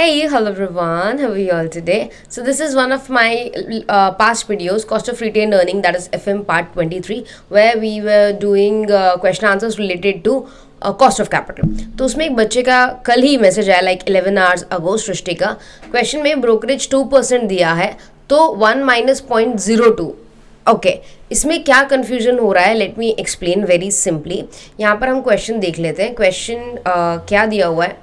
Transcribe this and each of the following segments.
Hi, hello everyone. How are you all today? So this is one of my past videos, cost of retained earning, that is FM part 23, where we were doing question answers related to cost of capital. तो उसमें एक बच्चे का कल ही message आया like 11 hours ago सृष्टि का. Question में brokerage 2% दिया है तो 1 माइनस 0.02. ओके इसमें क्या कन्फ्यूजन हो रहा है, let me explain very simply. यहाँ पर हम क्वेश्चन देख लेते हैं. क्वेश्चन क्या दिया हुआ है,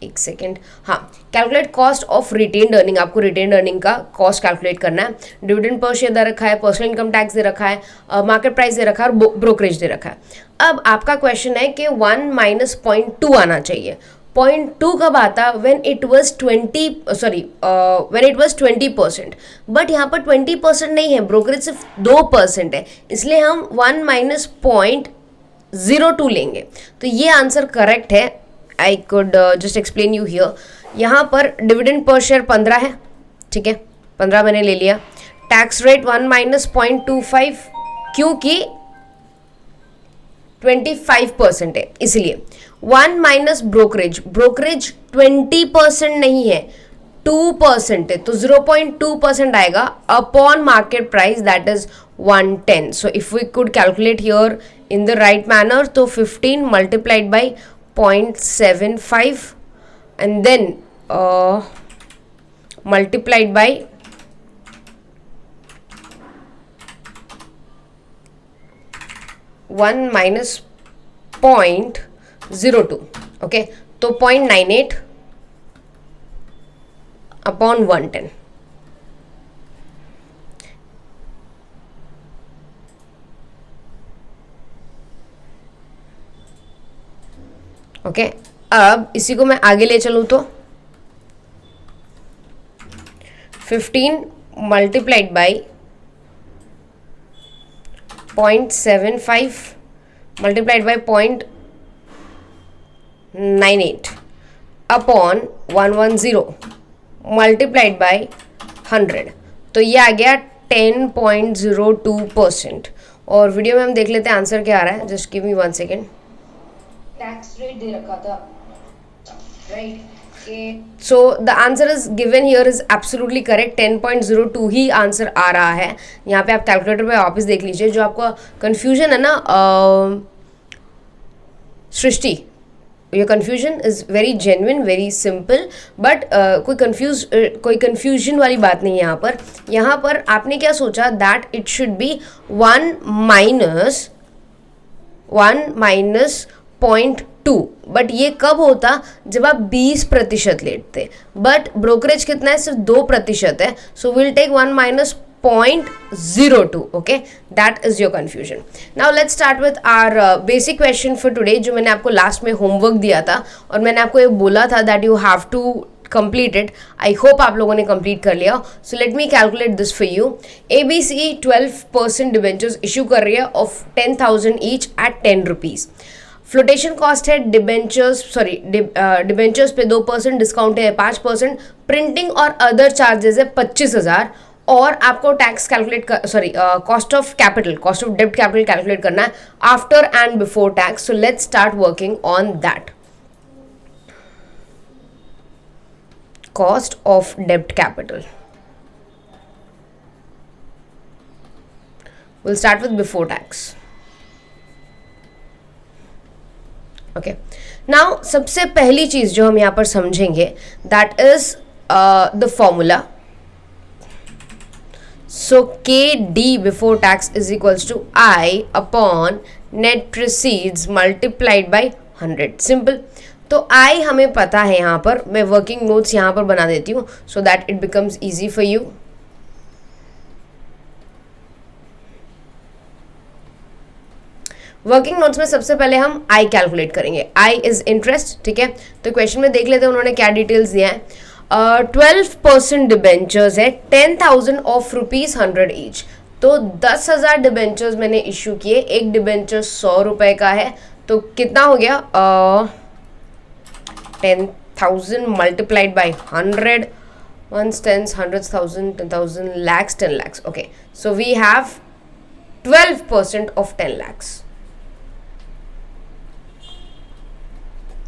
एक सेकेंड. हाँ, calculate cost of retained earning. आपको रिटेन्ड अर्निंग का कॉस्ट कैलकुलेट करना है. डिविडेंड पर शेयर दे रखा है, पर्सनल इनकम टैक्स दे रखा है, मार्केट प्राइस दे रखा है और ब्रोकरेज दे रखा है. अब आपका क्वेश्चन है कि 1 माइनस 0.2 आना चाहिए. 0.2 कब आता? When it was 20%. बट यहाँ पर 20% नहीं है, ब्रोकरेज सिर्फ 2% है, इसलिए हम 1 माइनस 0.02 लेंगे. तो ये आंसर करेक्ट है. I could just explain you here. यहाँ पर डिविडेंड पर शेयर 15 है, ठीक है, 15 मैंने ले लिया. टैक्स रेट 1 माइनस 0.25 क्योंकि 25% है इसलिए. 1 माइनस ब्रोकरेज 20% नहीं है, 2% है, तो 0.2% आएगा upon market price, that is 110. So if we could calculate here in the right manner, तो 15 multiplied by 0.75 and then multiplied by 1 minus 0.02. Okay, तो 0.98 अपॉन 110. ओके, अब इसी को मैं आगे ले चलूँ तो 15 multiplied by 0.75 multiplied by 0.98 upon 110 multiplied by 100. तो ये आ गया 10.02%. और वीडियो में हम देख लेते हैं आंसर क्या आ रहा है. Just give me 1 second. Tax rate दे रखा था, right. So the answer is given here is absolutely correct. 10.02 ही आंसर आ रहा है. यहाँ पे आप कैलकुलेटर पे वापस देख लीजिए. जो आपका कंफ्यूजन है ना सृष्टि, ये confusion is very genuine, very simple, but कोई कंफ्यूजन वाली बात नहीं है यहाँ पर. यहाँ पर आपने क्या सोचा, that it should be 1 minus 0.2. But ये कब होता, जब आप 20% लेते. बट ब्रोकरेज कितना है, सिर्फ 2% है. So will take 1 minus 0.02. Okay, that is your confusion. Now let's start with our basic question for today, जो मैंने आपको लास्ट में होमवर्क दिया था और मैंने आपको ये बोला था that you have to complete it. I hope आप लोगों ने कंप्लीट कर लिया. So let me calculate this for you. ABC 12% debentures issue कर रही है of 10,000 each at 10 rupees. Flotation cost है डिबेंचर्स पे 2%, डिस्काउंट है 5%, प्रिंटिंग और अदर चार्जेस है 25,000. और आपको टैक्स कैलकुलेट कॉस्ट ऑफ डेब्ट कैपिटल कैलकुलेट करना है after and before tax. So let's start working on that. Cost of डेब्ट capital, will start with before tax. Okay, now सबसे पहली चीज जो हम यहाँ पर समझेंगे, that is the formula. So KD before tax is equals to I upon net proceeds multiplied by 100. Simple. तो I हमें पता है. यहाँ पर मैं वर्किंग नोट्स यहाँ पर बना देती हूँ so that it becomes easy for you. Working notes में सबसे पहले हम I कैलकुलेट करेंगे. I इज इंटरेस्ट, ठीक है. तो क्वेश्चन में देख लेते हैं उन्होंने क्या डिटेल्स दिया है. 12% डिबेंचर्स है, 10,000 ऑफ ₹100 ईच. तो 10,000 डिबेंचर्स मैंने इशू किए. एक डिबेंचर 100 रुपए का है, तो कितना हो गया, 10,000 multiplied by 100. Ones, tens, hundreds, thousand, 10,000, lakhs, 10 lakhs. Okay, so we have 12% of 10 lakhs.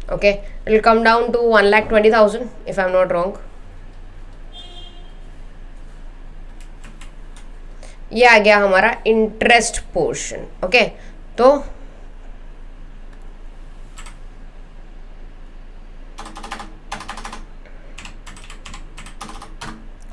Okay, it will come down to 1,20,000 if I'm not wrong. ये आ गया हमारा इंटरेस्ट पोर्शन. ओके, तो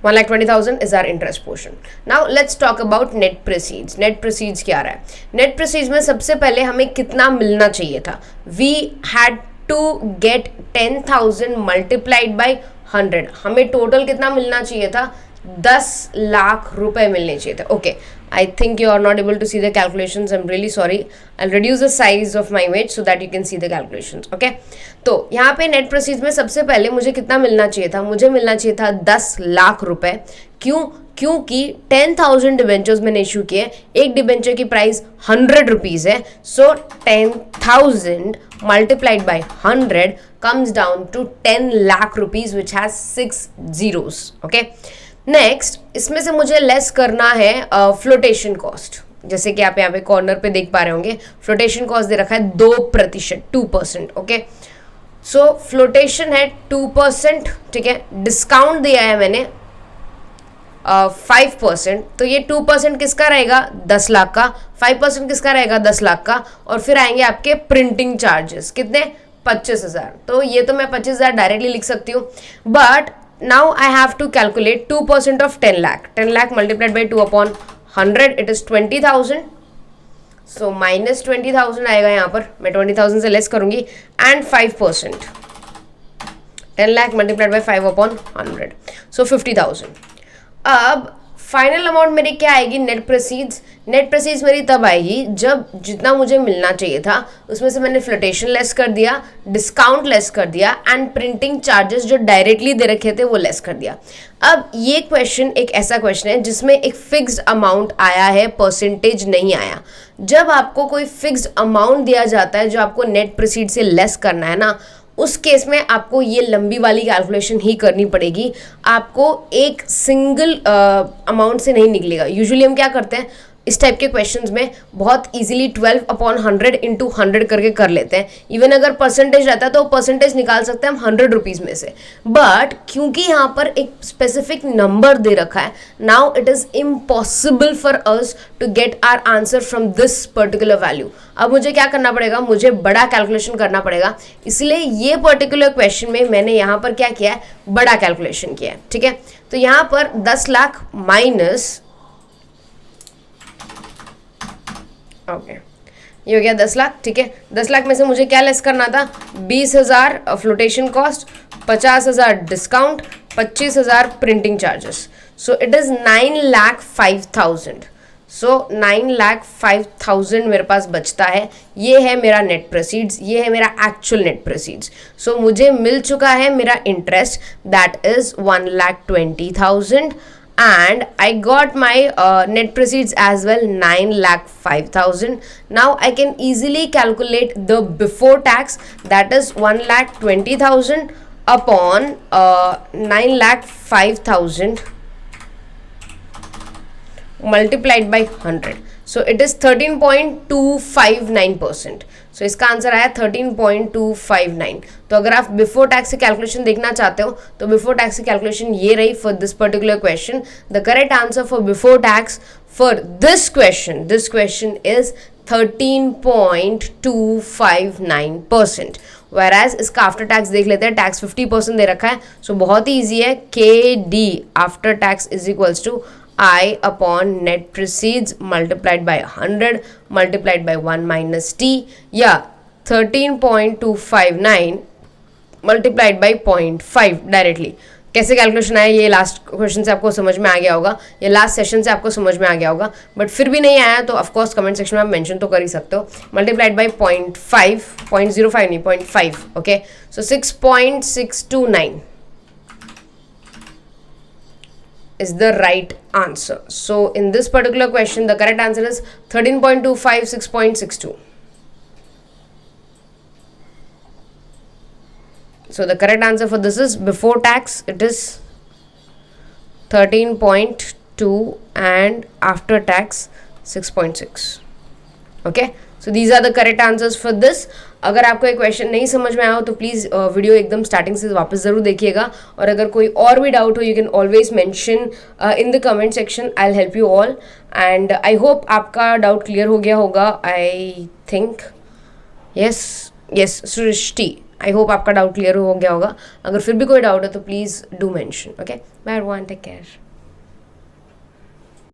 1,20,000 is our interest portion. Now let's talk about net proceeds. Net proceeds क्या रहा है? Net proceeds में सबसे पहले हमें कितना मिलना चाहिए था? We had to get 10,000 multiplied by 100. हमें टोटल कितना मिलना चाहिए था? 10 लाख रुपए मिलने चाहिए थे. Okay, I think you are not able to see the calculations. I'm really sorry. I'll reduce the size of my image so that you can see the calculations. Okay? तो यहाँ पे नेट प्रोसीड्स में सबसे पहले मुझे कितना मिलना चाहिए था? मुझे मिलना चाहिए था 10 लाख रुपए. क्यों? क्योंकि 10,000 डिबेंचर्स मैंने इशू किए. एक डिबेंचर की प्राइस 100 रुपीज़ है. सो 10,000 multiplied by 100 comes down to 10 lakh rupees which has 6 zeros. Okay? Next, इसमें से मुझे लेस करना है फ्लोटेशन कॉस्ट. जैसे कि आप यहाँ पे कॉर्नर पे देख पा रहे होंगे, फ्लोटेशन कॉस्ट दे रखा है 2%, 2%. ओके, सो फ्लोटेशन है 2%. ठीक है, डिस्काउंट दिया है मैंने 5%. तो ये 2% किसका रहेगा? 10 लाख का. 5% किसका रहेगा? 10 लाख का. और फिर आएंगे आपके प्रिंटिंग चार्जेस. कितने? 25,000. तो ये तो मैं 25,000 डायरेक्टली लिख सकती हूँ. But now I have to calculate 2% of 10 lakh. 10 lakh multiplied by 2 upon 100, it is 20,000. So minus 20,000 आएगा यहाँ पर. मैं 20,000 से लेस करूँगी. And 5%. 10 lakh multiplied by 5 upon 100. So 50,000. अब फाइनल अमाउंट मेरी क्या आएगी? Net proceeds. नेट प्रोसीड्स मेरी तब आएगी जब जितना मुझे मिलना चाहिए था उसमें से मैंने फ्लोटेशन लेस कर दिया, डिस्काउंट लेस कर दिया एंड प्रिंटिंग चार्जेस जो डायरेक्टली दे रखे थे वो लेस कर दिया. अब ये क्वेश्चन एक ऐसा क्वेश्चन है जिसमें एक फिक्स्ड अमाउंट आया है, परसेंटेज नहीं आया. जब आपको कोई फिक्स्ड अमाउंट दिया जाता है जो आपको नेट प्रोसीड से लेस करना है ना, उस केस में आपको ये लंबी वाली कैलकुलेशन ही करनी पड़ेगी. आपको एक सिंगल अमाउंट से नहीं निकलेगा. यूजुअली हम क्या करते हैं इस टाइप के क्वेश्चंस में, बहुत इजीली 12 अपॉन 100 इंटू 100 करके कर लेते हैं. इवन अगर परसेंटेज रहता है तो परसेंटेज निकाल सकते हैं हम 100 रुपीज़ में से. बट क्योंकि यहाँ पर एक स्पेसिफिक नंबर दे रखा है, now it is impossible for us to get our answer from this particular value. अब मुझे क्या करना पड़ेगा? मुझे बड़ा कैलकुलेशन करना पड़ेगा. इसलिए ये पर्टिकुलर क्वेश्चन में मैंने यहाँ पर क्या किया है? बड़ा कैलकुलेशन किया है. ठीक है, तो यहाँ पर 10 लाख माइनस, ओके, ये हो गया 10 लाख. ठीक है, 10 लाख में से मुझे क्या लेस करना था? 20,000 flotation cost, 50,000 discount, 25,000 printing charges. So it is 9,05,000. सो 9,05,000 मेरे पास बचता है. ये है मेरा नेट प्रोसीड्स, ये है मेरा एक्चुअल नेट प्रोसीड्स. सो मुझे मिल चुका है मेरा interest, that is 1,20,000. And I got my net proceeds as well, 9,05,000. Now I can easily calculate the before tax, that is 1,20,000 upon 9,05,000 multiplied by 100. So it is 13.259%. सो इसका answer आया 13.259. तो अगर आप before tax की कैलकुलेशन देखना चाहते हो तो बिफोर टैक्स की कैलकुलेशन ये रही for this particular question. The correct answer for before tax for this question is 13.259%. whereas इसका आफ्टर टैक्स देख लेते हैं. टैक्स 50% दे रखा है. सो बहुत ही ईजी है. KD after tax is equals to I upon net proceeds multiplied by 100 multiplied by 1 minus T, या 13.259 multiplied by 0.5 डायरेक्टली. कैसे कैलकुलेशन आया ये लास्ट क्वेश्चन से आपको समझ में आ गया होगा, ये लास्ट सेशन से आपको समझ में आ गया होगा. बट फिर भी नहीं आया तो ऑफकोर्स कमेंट सेक्शन में आप मेंशन तो कर ही सकते हो. मल्टीप्लाइड बाई 0.5, 0.05 नहीं 0.5. Okay, so 6.629 is the right answer. So in this particular question the correct answer is 13.25, 6.62. So the correct answer for this is before tax it is 13.2 and after tax 6.6. Okay, so these are the correct answers for this. अगर आपको एक question नहीं समझ में आया हो तो please video एकदम स्टार्टिंग से वापस ज़रूर देखिएगा. और अगर कोई और भी डाउट हो, you can always mention in the comment section. I will help you all. And I hope आपका डाउट क्लियर हो गया होगा. I think yes Srishti, I hope आपका डाउट क्लियर हो गया होगा. अगर फिर भी कोई डाउट है तो please do mention. Okay, bye everyone, take care.